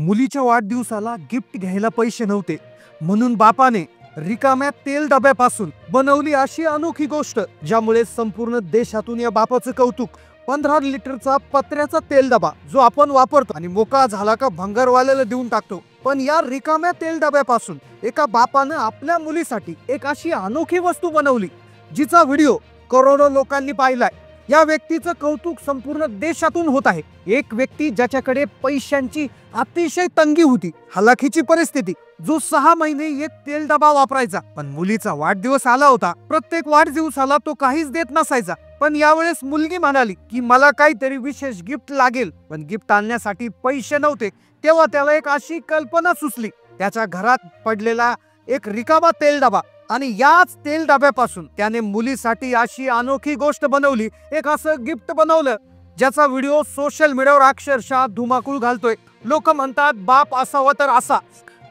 मुलीच्या वाढदिवसाला गिफ्ट घ्यायला पैसे नव्हते म्हणून बापाने रिकाम्या तेल डब्यापासून बनवली अशी अनोखी गोष्ट ज्यामुळे संपूर्ण देशातून या बापाचं कौतुक। 15 लिटरचा पत्र्याचा तेल डबा जो आपण वापरतो आणि मोकळा झाला का भंगारवाल्याला देऊन टाकतो, पण या रिकाम्या तेल डब्यापासून एका बापानं आपल्या मुलीसाठी एक अशी अनोखी वस्तू बनवली जिचा व्हिडिओ करोडो लोकांनी पाहिलाय। या व्यक्तीचं कौतुक संपूर्ण देशातून होत आहे। एक व्यक्ती ज्याच्याकडे पैशांची अतिशय तंगी होती, हलाखीची परिस्थिती, जो 6 महिने एक तेल डबा वापरायचा, पण मुलीचा वाढदिवस आला होता। प्रत्येक वाढदिवसाला तो काहीच देत नसायचा, पण यावेळेस मुलगी म्हणाली की मला काहीतरी विशेष गिफ्ट लागेल, पण गिफ्ट आणण्यासाठी पैसे नव्हते। तेव्हा त्याला एक अशी कल्पना सुचली, त्याच्या घरात पडलेला एक रिकामा तेल डबा आणि याच तेल डब्यापासून त्याने मुलीसाठी अशी अनोखी गोष्ट बनवली, एक असं गिफ्ट बनवलं ज्याचा व्हिडिओ सोशल मीडियावर अक्षरशः धुमाकूळ घालतोय। लोक म्हणतात बाप असावा तर असा,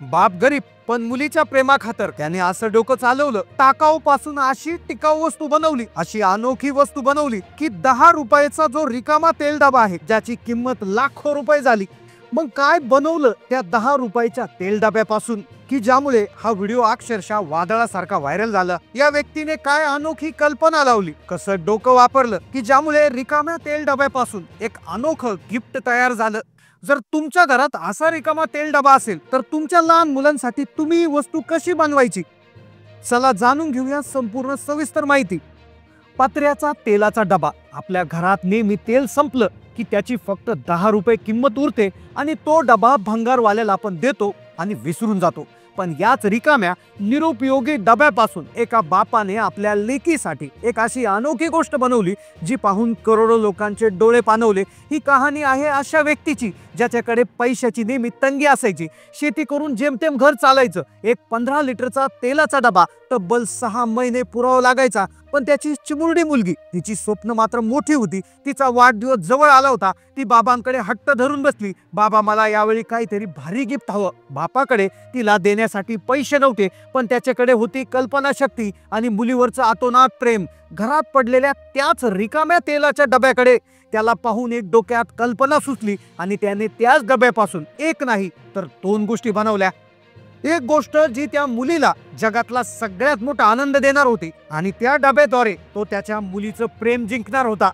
बाप गरीब पण मुलीच्या प्रेमाखातर त्याने असं डोकं चालवलं। टाकाऊ पासून अशी टिकाऊ वस्तू बनवली, अशी अनोखी वस्तू बनवली की 10 रुपयाचा जो रिकामा तेल डबा आहे ज्याची किंमत लाखो रुपये झाली। मग काय बनवलं त्या 10 रुपयाच्या तेल डब्यापासून की ज्यामुळे हा व्हिडिओ अक्षरशः वादळासारखा व्हायरल झाला? या व्यक्तीने काय अनोखी कल्पना लावली, कसं डोकं वापरलं की ज्यामुळे रिकाम्या तेल डब्यापासून एक अनोखं गिफ्ट तयार झालं? जर तुमच्या घरात असा रिकामा तेल डबा असेल तर तुमच्या लहान मुलांसाठी तुम्ही ही वस्तू कशी बनवायची? चला जाणून घेऊया संपूर्ण सविस्तर माहिती। पत्र्याचा तेलाचा डबा। आपल्या घरात नेहमी तेल संपलं की त्याची फक्त 10 रुपये किंमत उरते आणि तो डबा भंगारवाल्याला आपण देतो आणि विसरून जातो। पण याच रिकाम्या निरुपयोगी डब्यापासून एका बापाने आपल्या लेकीसाठी एक अशी अनोखी गोष्ट बनवली जी पाहून करोडो लोकांचे डोळे पाणवले। ही कहाणी आहे अशा व्यक्तीची ज्याच्याकडे पैशाची नेहमी तंगी असायची, शेती करून जेमतेम घर चालायचं। एक 15 लिटरचा तेलाचा डबा तब्बल 6 महिने पुरावा लागायचा, पण त्याची चिमुरडी मुलगी, तिची स्वप्न मात्र मोठी होती। तिचा वाढदिवस जवळ आला होता, ती बाबांकडे हट्ट धरून बसली, बाबा मला यावेळी काहीतरी भारी गिफ्ट हवं। बापाकडे तिला देण्यासाठी पैसे नव्हते, पण त्याच्याकडे होती कल्पनाशक्ती आणि मुलीवरचं अतोनात प्रेम। घरात पडलेल्या त्याच रिकाम्या तेलाच्या डब्याकडे त्याला पाहून एक डोक्यात कल्पना सुचली आणि त्याने त्याच डब्यापासून एक नाही तर 2 गोष्टी बनवल्या। एक गोष्ट जी त्या मुलीला जगातला सगळ्यात मोठा आनंद देणार होती आणि त्या डब्याद्वारे तो त्याच्या मुलीचं प्रेम जिंकणार होता।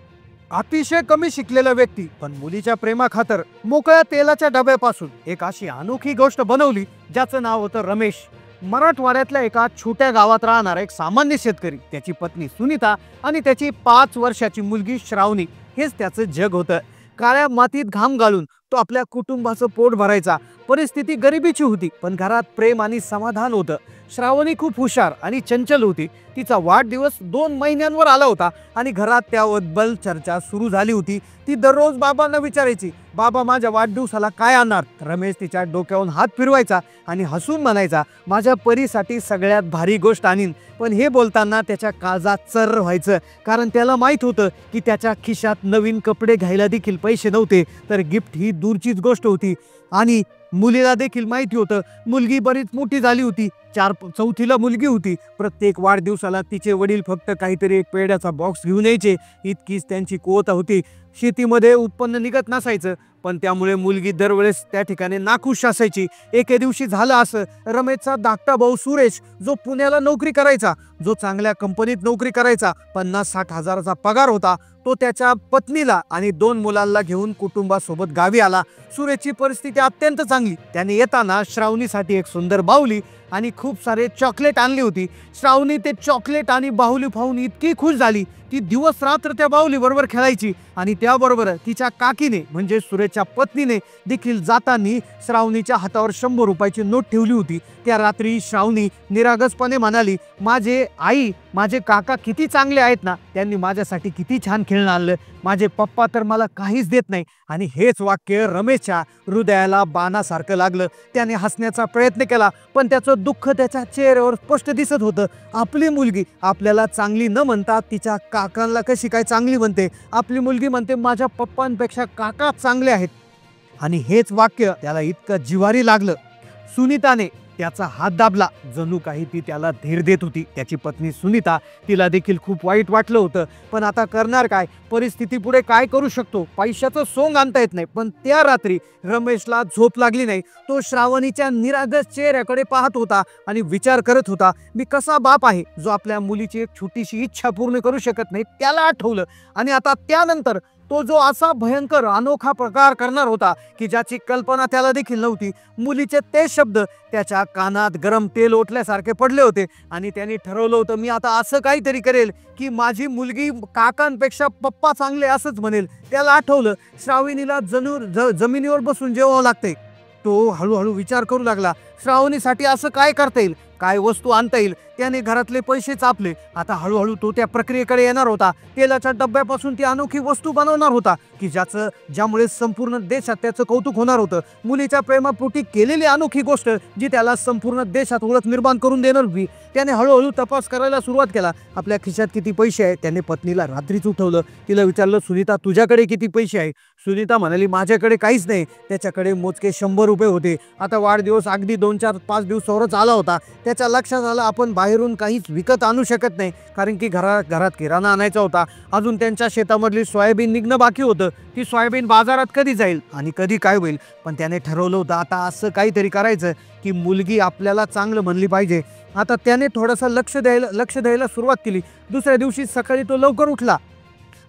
अतिशय कमी शिकलेला व्यक्ती पण मुलीच्या प्रेमाखातर मोकळ्या तेलाच्या डब्यापासून एक अशी अनोखी गोष्ट बनवली ज्याचं नाव होतं रमेश। मराठवाड्यातल्या एका छोट्या गावात राहणारा एक सामान्य शेतकरी, त्याची पत्नी सुनीता आणि त्याची 5 वर्षाची मुलगी श्रावणी, हेच त्याचं जग होतं। काळ्या मातीत घाम गाळून तो आपल्या कुटुंबाचं पोट भरायचा। परिस्थिती गरिबीची होती, पण घरात प्रेम आणि समाधान होतं। श्रावणी खूप हुशार आणि चंचल होती। तिचा वाढदिवस 2 महिन्यांवर आला होता आणि घरात त्याबद्दल चर्चा सुरू झाली होती। ती दररोज बाबांना विचारायची, बाबा माझ्या वाढदिवसाला काय आणणार? रमेश तिच्या डोक्यावरून हात फिरवायचा आणि हसून म्हणायचा, माझ्या परीसाठी सगळ्यात भारी गोष्ट आणीन। पण हे बोलताना त्याच्या काळजात चर्र व्हायचं, कारण त्याला माहित होतं की त्याच्या खिशात नवीन कपडे घ्यायला देखील पैसे नव्हते, तर गिफ्ट ही दूरचीच गोष्ट होती। आणि मुलीला देखील माहिती होतं, मुलगी बरीच मोठी झाली होती, 4वीला मुलगी होती। प्रत्येक वाढदिवसाला तिचे वडील फक्त काहीतरी एक पेढ्याचा बॉक्स घेऊन यायचे, इतकीच त्यांची कुवत होती। शेतीमध्ये उत्पन्न निघत नसायचं, पण त्यामुळे मुलगी दरवेळेस त्या ठिकाणी नाखुश असायची। एके दिवशी झालं असं, रमेशचा धाकटा भाऊ सुरेश, जो पुण्याला नोकरी करायचा, जो चांगल्या कंपनीत नोकरी करायचा, 50-60 हजाराचा पगार होता, तो त्याच्या पत्नीला आणि 2 मुलांना घेऊन कुटुंबासोबत गावी आला। सुरेशची परिस्थिती अत्यंत चांगली। त्याने येताना श्रावणीसाठी एक सुंदर बाहुली आणि खूप सारे चॉकलेट आणली होती। श्रावणी ते चॉकलेट आणि बाहुली पाहून इतकी खुश झाली, ती दिवस रात्र त्या बाहुली बरोबर खेळायची आणि त्याबरोबर तिच्या काकीने म्हणजे सुरेशच्या पत्नीने देखील जाताना श्रावणीच्या हातावर 100 रुपयाची नोट ठेवली होती। त्या रात्री श्रावणी निरागसपणे म्हणाली, माझे आई, माझे काका किती चांगले आहेत ना, त्यांनी माझ्यासाठी किती छान खेळणं आणलं, माझे पप्पा तर मला काहीच देत नाही। आणि हेच वाक्य रमेशच्या हृदयाला बाणासारखं लागलं। त्याने हसण्याचा प्रयत्न केला, पण त्याचं दुःख त्याच्या चेहऱ्यावर स्पष्ट दिसत होतं। आपली मुलगी आपल्याला चांगली न म्हणता तिच्या काकांना कशी काय चांगली म्हणते? आपली मुलगी म्हणते माझ्या पप्पांपेक्षा काका चांगले आहेत। आणि हेच वाक्य त्याला इतकं जिव्हारी लागलं। सुनीताने त्याचा हात दाबला, जणू काही ती त्याला धीर देत होती. त्याची पत्नी सुनीता, तिला देखील खूप वाईट वाटलं होतं, पण आता करणार काय, परिस्थिती पुढे काय करू शकतो, पैशाचं सोंग आणता येत नाही. पण त्या रात्री रमेशला झोप लागली नाही. तो श्रावणीच्या निरागस चेहऱ्याकडे पाहत होता आणि विचार करत होता, मी कसा बाप आहे जो आपल्या मुलीची एक छोटीशी इच्छा पूर्ण करू शकत नाही. त्याला आठवलं आणि आता त्यानंतर तो जो असा भयंकर अनोखा प्रकार करणार होता की ज्याची कल्पना त्याला देखील नव्हती, मुलीचे ते शब्द त्याच्या कानात गरम तेल ओतल्यासारखे पडले होते आणि त्यांनी ठरवलं होतं, मी आता असं काहीतरी करेल की माझी मुलगी काकांपेक्षा पप्पा चांगले असंच म्हणेल. त्याला आठवलं श्रावणीला जमिनीवर बसून जेवावं लागते. तो हळूहळू विचार करू लागला, श्रावणीसाठी असं काय करता येईल, काय वस्तू आणता येईल. त्याने घरातले पैसे चापले. आता हळूहळू तो त्या प्रक्रियेकडे येणार होता. तेलाच्या डब्यापासून ती अनोखी वस्तू बनवणार होता की ज्यामुळे संपूर्ण देशात त्याचं कौतुक होणार होतं. मुलीच्या प्रेमापोटी केलेली अनोखी गोष्ट जी त्याला संपूर्ण देशात ओळख निर्माण करून देणार होती. त्याने हळूहळू तपास करायला सुरुवात केला. आपल्या खिशात किती पैसे आहे त्याने पत्नीला रात्रीच उठवलं. तिला विचारलं, सुनीता तुझ्याकडे किती पैसे आहे. सुनीता म्हणाली, माझ्याकडे काहीच नाही. त्याच्याकडे मोजके 100 रुपये होते. आता वाढदिवस अगदी 2-4-5 दिवसावरच आला होता. त्याच्या लक्षात आलं, आपण बाहेरून काहीच विकत आणू शकत नाही, कारण की घरात किराणा आणायचा होता. अजून त्यांच्या शेतामधली सोयाबीन निघणं बाकी होतं. ती सोयाबीन बाजारात कधी जाईल आणि कधी काय होईल. पण त्याने ठरवलं होतं आता असं काहीतरी करायचं की मुलगी आपल्याला चांगलं म्हणली पाहिजे. आता त्याने थोडंसं लक्ष द्यायला सुरुवात केली. दुसऱ्या दिवशी सकाळी तो लवकर उठला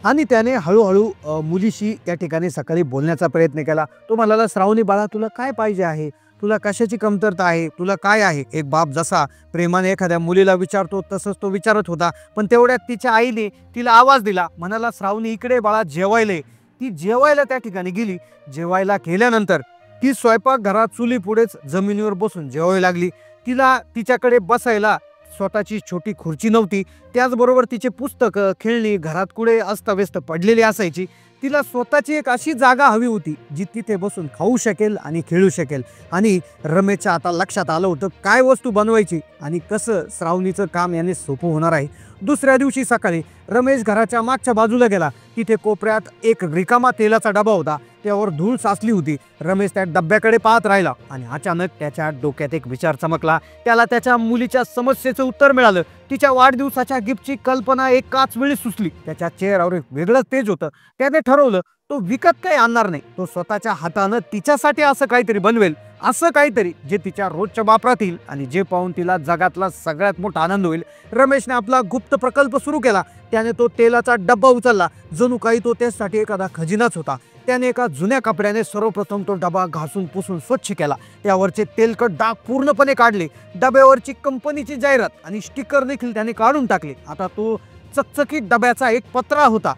आणि त्याने हळूहळू मुलीशी त्या ठिकाणी सकाळी बोलण्याचा प्रयत्न केला. तो म्हणाला, श्रावणी बाळा, तुला काय पाहिजे आहे, तुला कशाची कमतरता आहे, तुला काय आहे. एक बाप जसा प्रेमाने एखाद्या मुलीला विचारतो तसंच तो विचारत होता. पण तेवढ्यात तिच्या आईने तिला आवाज दिला. म्हणाला, श्रावणी इकडे बाळा, जेवायला. ती जेवायला त्या ठिकाणी गेली. जेवायला गेल्यानंतर ती स्वयंपाकघरात चुली पुढेच जमिनीवर बसून जेवायला लागली. तिला तिच्याकडे बसायला स्वतःची छोटी खुर्ची नव्हती. त्याचबरोबर तिचे पुस्तकं, खेळणी घरात कुठे अस्ताव्यस्त पडलेली असायची. तिला स्वतःची एक अशी जागा हवी होती जी तिथे बसून खाऊ शकेल आणि खेळू शकेल. आणि रमेशच्या आता लक्षात आलं होतं काय वस्तू बनवायची आणि कसं श्रावणीचं काम याने सोपं होणार आहे. दुसऱ्या दिवशी सकाळी रमेश घराच्या मागच्या बाजूला गेला. तिथे कोपऱ्यात एक रिकामा तेलाचा डबा होता. त्यावर धूळ साचली होती. रमेश त्या डब्याकडे पाहत राहिला आणि अचानक त्याच्या डोक्यात एक विचार चमकला. त्याला त्याच्या मुलीच्या समस्येचं उत्तर मिळालं. तिच्या वाढदिवसाच्या गिफ्टची कल्पना एकाच वेळी सुचली. त्याच्या चेहऱ्यावर एक वेगळंच तेज होतं. त्याने ठरवलं तो विकत काही आणणार नाही. तो स्वतःच्या हातानं तिच्यासाठी असं काहीतरी बनवेल, असं काहीतरी जे तिच्या रोजच्या वापरात येईल आणि जे पाहून तिला जगातला सगळ्यात मोठा आनंद होईल. रमेशने आपला गुप्त प्रकल्प सुरू केला. त्याने तो तेलाचा डब्बा उचलला, जणू काही तो त्यासाठी एखादा खजिनाच होता. त्याने एका जुन्या कपड्याने सर्वप्रथम तो डबा घासून पुसून स्वच्छ केला. त्यावरचे तेलकट डाग पूर्णपणे काढले. डब्यावरची कंपनीची जाहिरात आणि स्टिकर देखील त्याने काढून टाकले. आता तो चकचकीत डब्याचा एक पत्रा होता.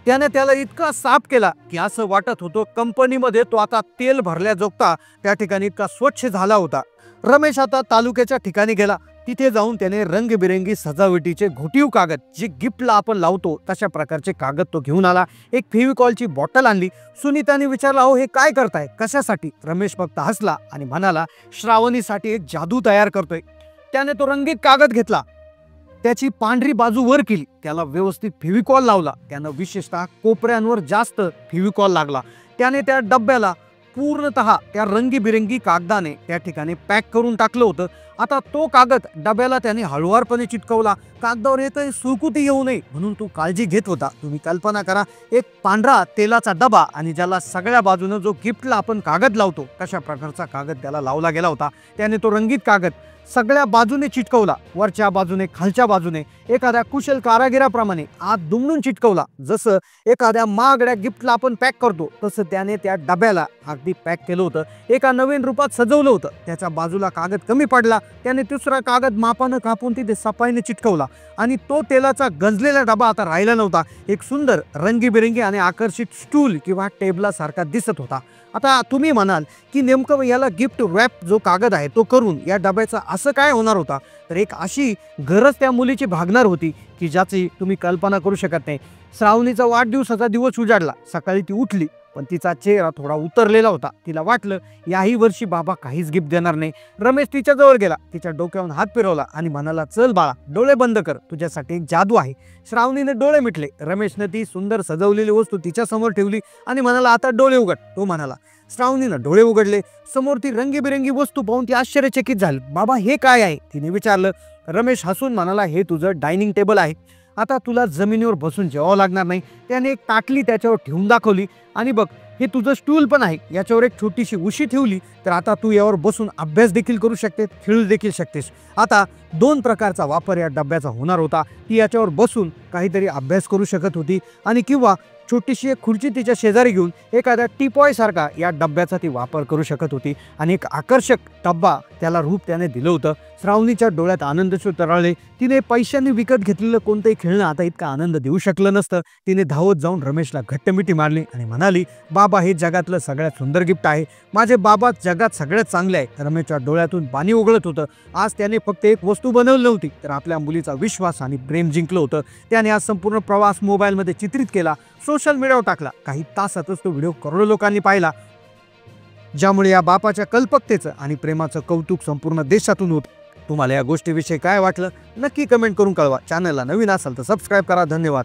त्याने त्याला इतका साफ केला की असं वाटत होतं कंपनीमध्ये तो आता तेल भरल्याजोगता त्या ठिकाणी इतका स्वच्छ झाला होता. रमेश आता तालुक्याच्या ठिकाणी गेला. तिथे जाऊन त्याने रंगबिरंगी सजावटीचे घोटीव कागद, जे गिफ्टला आपण लावतो तशा प्रकारचे कागद तो घेऊन आला. एक फेविकॉलची बॉटल आणली. सुनीताने विचारला, अहो हे काय करताय, कशासाठी. रमेश फक्त हसला आणि म्हणाला, श्रावणीसाठी एक जादू तयार करतोय. त्याने तो रंगीत कागद घेतला, त्याची पांढरी बाजू वर केली, त्याला व्यवस्थित फेविकॉल लावला. त्यानं विशेषतः कोपऱ्यांवर जास्त फेविकॉल लागला. त्याने त्या डब्याला पूर्णतः त्या रंगीबिरंगी कागदाने त्या ठिकाणी पॅक करून टाकलं होतं. आता तो कागद डब्याला त्याने हळुवारपणे चिटकवला. कागदावर येतही सुरकुती येऊ नये म्हणून तो काळजी घेत होता. तुम्ही कल्पना करा, एक पांढरा तेलाचा डबा आणि ज्याला सगळ्या बाजूने जो गिफ्टला आपण कागद लावतो तशा प्रकारचा कागद त्याला लावला गेला होता. त्याने तो रंगीत कागद सगळ्या बाजूने चिटकवला, वरच्या बाजूने, खालच्या बाजूने, एखाद्या कुशल कारागिराप्रमाणे आत दुमडून चिटकवला. जसं एखाद्या महागड्या गिफ्टला आपण पॅक करतो तसं त्याने त्या डब्याला अगदी पॅक केलं होतं. एका नवीन रूपात सजवलं होतं. त्याच्या बाजूला कागद कमी पडला. त्याने दुसरा कागद मापानं कापून तिथे सफाईने चिटकवला आणि तो तेलाचा गंजलेला डबा आता राहिला नव्हता. एक सुंदर रंगीबिरंगी आणि आकर्षित स्टूल किंवा टेबलासारखा दिसत होता. आता तुम्ही म्हणाल की नेमकं याला गिफ्ट रॅप जो कागद आहे तो करून या डब्याचा असं काय होणार होता. तर एक अशी गरज त्या मुलीची भागणार होती की ज्याची तुम्ही कल्पना करू शकत नाही. श्रावणीचा वाढदिवसाचा दिवस उजाडला. सकाळी ती उठली पण तिचा चेहरा थोडा उतरलेला होता. तिला वाटलं याही वर्षी बाबा काहीच गिफ्ट देणार नाही. रमेश तिच्या जवळ गेला, तिच्या डोक्यावरून हात फिरवला आणि म्हणाला, चल बाळा, डोळे बंद कर, तुझ्यासाठी एक जादू आहे. श्रावणीने डोळे मिटले. रमेशने ती सुंदर सजवलेली वस्तू तिच्या समोर ठेवली आणि म्हणाला, आता डोळे उघड. तो म्हणाला, श्रावणीनं डोळे उघडले. समोर ती रंगीबिरंगी वस्तू पाहून ती आश्चर्यचकित झाली. बाबा हे काय आहे तिने विचारलं. रमेश हसून म्हणाला, हे तुझं डायनिंग टेबल आहे. आता तुला जमिनीवर बसून जेवावं लागणार नाही. त्याने एक ताटली त्याच्यावर ठेवून दाखवली. आणि बघ हे तुझं स्टूल पण आहे. याच्यावर एक छोटीशी उशी ठेवली तर आता तू यावर बसून अभ्यास देखील करू शकते, खेळू देखील शकतेस. आता 2 प्रकारचा वापर या डब्याचा होणार होता. ती याच्यावर बसून काहीतरी अभ्यास करू शकत होती आणि किंवा छोटीशी एक खुर्ची तिच्या शेजारी घेऊन एखाद्या टीपॉय सारखा या डब्याचा ती वापर करू शकत होती. आणि एक आकर्षक डब्बा त्याला रूप त्याने दिलं होतं. श्रावणीच्या डोळ्यात आनंद तरळले. तिने पैशांनी विकत घेतलेलं कोणतंही खेळणं आता इतका आनंद देऊ शकलं नसतं. तिने धावत जाऊन रमेशला घट्ट मिठी मारली आणि म्हणाली, बाबा हे जगातलं सगळ्यात सुंदर गिफ्ट आहे. माझे बाबा जगात सगळ्यात चांगले आहे. रमेशच्या डोळ्यातून पाणी उघळत होतं. आज त्याने फक्त एक वस्तू बनवली नव्हती तर आपल्या मुलीचा विश्वास आणि प्रेम जिंकलं होतं. त्याने आज संपूर्ण प्रवास मोबाईलमध्ये चित्रित केला, सोशल मीडियावर टाकला. काही तासातच तो व्हिडिओ करोडो लोकांनी पाहिला, ज्यामुळे या बापाच्या कल्पकतेचं आणि प्रेमाचं कौतुक संपूर्ण देशातून होत. तुम्हाला या गोष्टीविषयी काय वाटलं नक्की कमेंट करून कळवा. चॅनलला नवीन असाल तर सबस्क्राईब करा. धन्यवाद.